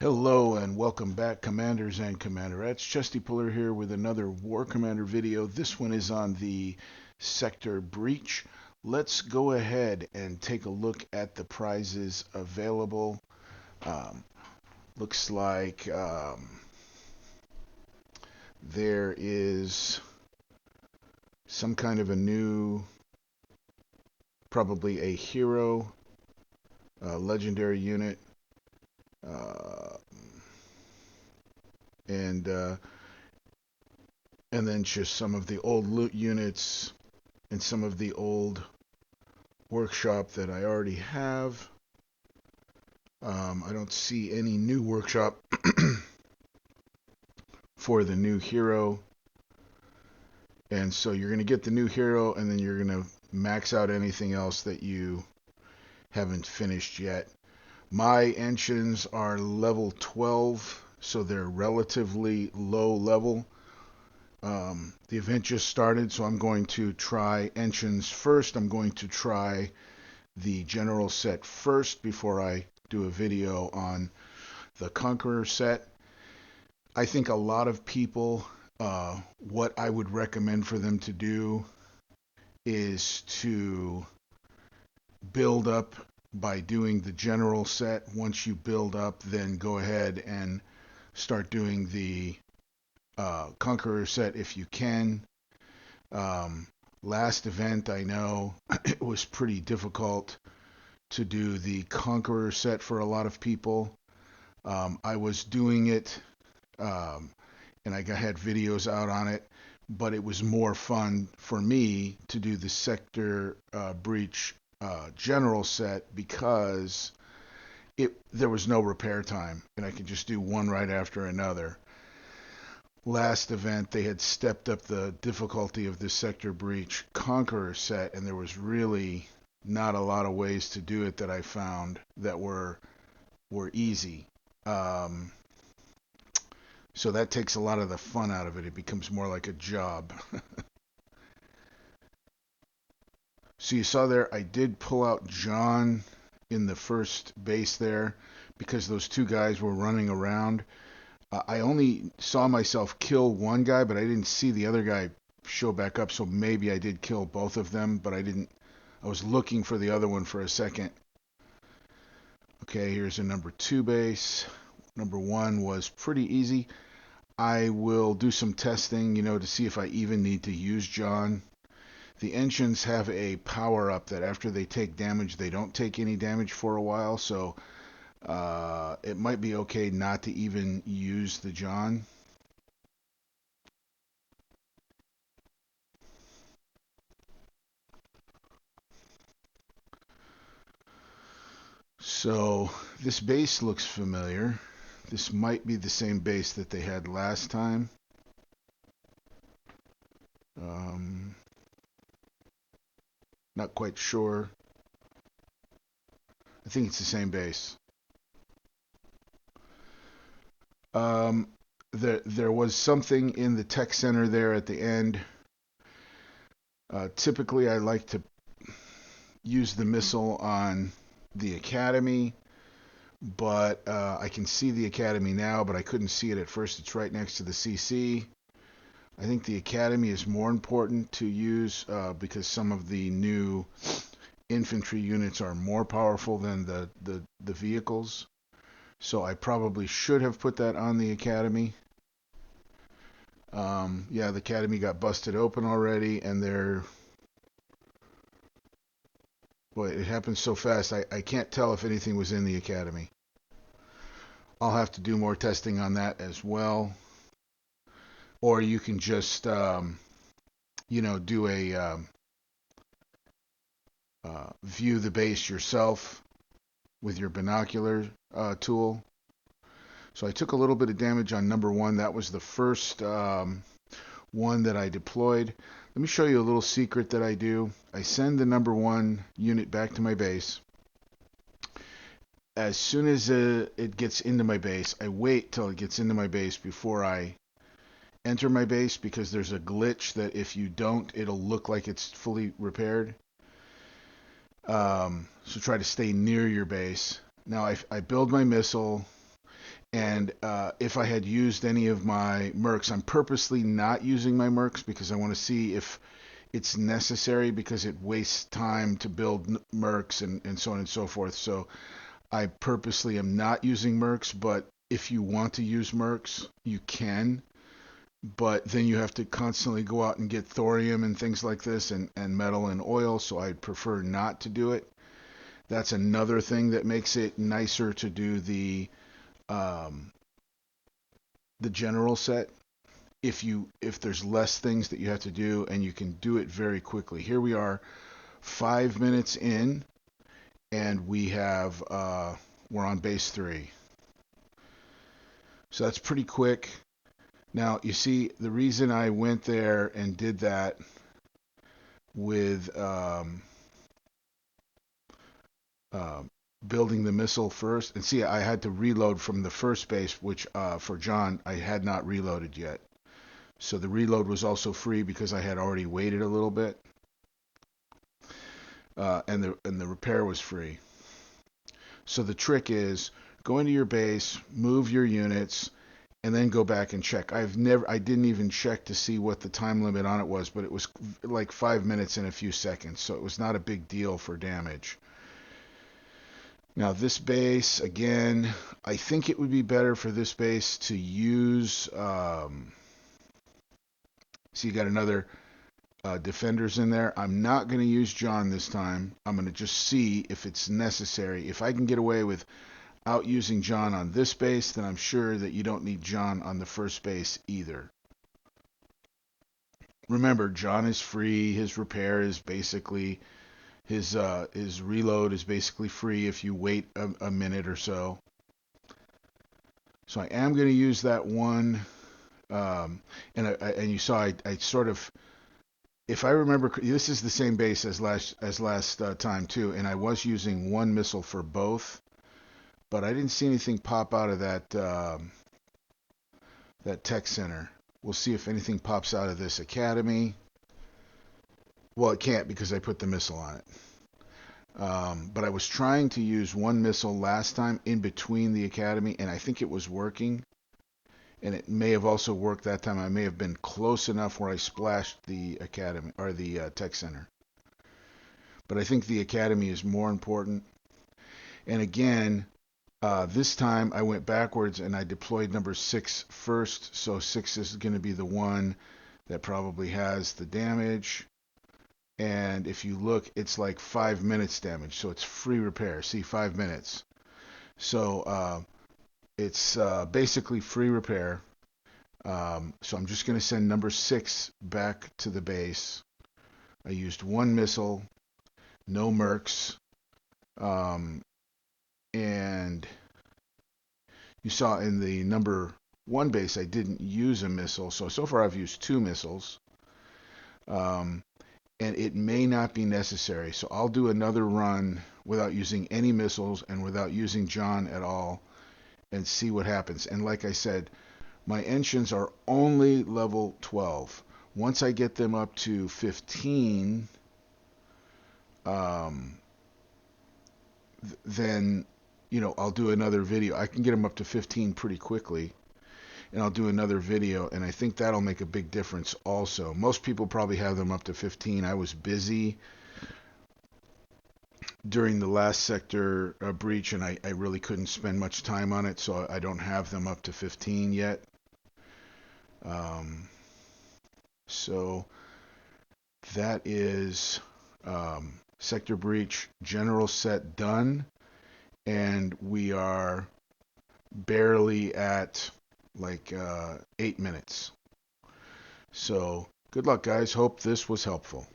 Hello and welcome back, Commanders and Commanderettes. Chesty Puller here with another War Commander video. This one is on the Sector Breach. Let's go ahead and take a look at the prizes available. Um, looks like there is some kind of a new, probably a hero, legendary unit, uh, and uh, and then just some of the old loot units and some of the old workshop that I already have. I don't see any new workshop for the new hero. And so you're going to get the new hero, and then you're going to max out anything else that you haven't finished yet. My Enshins are level 12, so they're relatively low level. The event just started, so I'm going to try Enshins first. I'm going to try the general set first before I do a video on the Conqueror set. I think a lot of people, what I would recommend for them to do is to build up by doing the general set. Once you build up, then go ahead and start doing the Conqueror set if you can. Um, Last event, I know it was pretty difficult to do the Conqueror set for a lot of people. I was doing it, um, and I had videos out on it, but it was more fun for me to do the Sector Breach general set because there was no repair time, and I could just do one right after another. Last event, they had stepped up the difficulty of the Sector Breach Conqueror set, and there was really not a lot of ways to do it that I found that were easy. Um, so that takes a lot of the fun out of it. It becomes more like a job. So you saw there, I did pull out John in the first base there because those two guys were running around. I only saw myself kill one guy, but I didn't see the other guy show back up. So maybe I did kill both of them, but I didn't. I was looking for the other one for a second. Okay, here's a number 2 base. Number 1 was pretty easy. I will do some testing, to see if I even need to use John. The Enshins have a power up that after they take damage, they don't take any damage for a while, so it might be okay not to even use the John. So this base looks familiar. This might be the same base that they had last time. Um, Not quite sure. I think it's the same base. Um, there was something in the tech center there at the end. Typically, I like to use the missile on the academy, but I can see the academy now, but I couldn't see it at first. It's right next to the CC. I think the academy is more important to use because some of the new infantry units are more powerful than the vehicles. So I probably should have put that on the academy. Yeah, the academy got busted open already, and boy, it happened so fast. I can't tell if anything was in the academy. I'll have to do more testing on that as well. Or you can just, do a view the base yourself with your binocular tool. So I took a little bit of damage on number 1. That was the first one that I deployed. Let me show you a little secret that I do. I send the number 1 unit back to my base. As soon as it gets into my base, I wait till it gets into my base before I enter my base because there's a glitch that if you don't, it'll look like it's fully repaired. So try to stay near your base. Now I build my missile, And if I had used any of my mercs, I'm purposely not using my mercs because I want to see if it's necessary, because it wastes time to build mercs and so on and so forth. So I purposely am not using mercs, but if you want to use mercs, you can. But then you have to constantly go out and get thorium and things like this, and metal and oil, so I'd prefer not to do it. That's another thing that makes it nicer to do um, the general set. If there's less things that you have to do and you can do it very quickly. Here we are, 5 minutes in, and we're on base 3. So that's pretty quick. Now you see the reason I went there and did that with uh, building the missile first, and see I had to reload from the first base, which for John I had not reloaded yet. So the reload was also free because I had already waited a little bit, and the repair was free. So the trick is go into your base, move your units, and then go back and check. I didn't even check to see what the time limit on it was, but it was like 5 minutes and a few seconds, so it was not a big deal for damage. Now this base, again, I think it would be better for this base to use, so you got another defenders in there. I'm not going to use John this time. I'm going to just see if it's necessary. If I can get away without using John on this base, then I'm sure that you don't need John on the first base either. Remember, John is free. His repair is basically his reload is basically free if you wait a minute or so. So I am going to use that one, and you saw I sort of, if I remember, this is the same base as last time too, and I was using one missile for both, but I didn't see anything pop out of that tech center. We'll see if anything pops out of this academy. Well, it can't because I put the missile on it. But I was trying to use one missile last time in between the academy, and I think it was working. And it may have also worked that time. I may have been close enough where I splashed the academy or the tech center. But I think the academy is more important. And again, this time I went backwards and I deployed number 6 first. So 6 is going to be the one that probably has the damage. And if you look, it's like 5 minutes damage. So it's free repair. See, 5 minutes. So it's basically free repair. So I'm just going to send number 6 back to the base. I used one missile, no mercs, and you saw in the number 1 base I didn't use a missile. So far I've used 2 missiles, and it may not be necessary. So I'll do another run without using any missiles and without using John at all and see what happens. And like I said, my Enshins are only level 12. Once I get them up to 15, then I'll do another video. I can get them up to 15 pretty quickly, and I'll do another video, and I think that'll make a big difference also. Most people probably have them up to 15. I was busy during the last sector breach, and I really couldn't spend much time on it, so I don't have them up to 15 yet. So that is sector breach general set done, and we are barely at like 8 minutes. So good luck, guys. Hope this was helpful.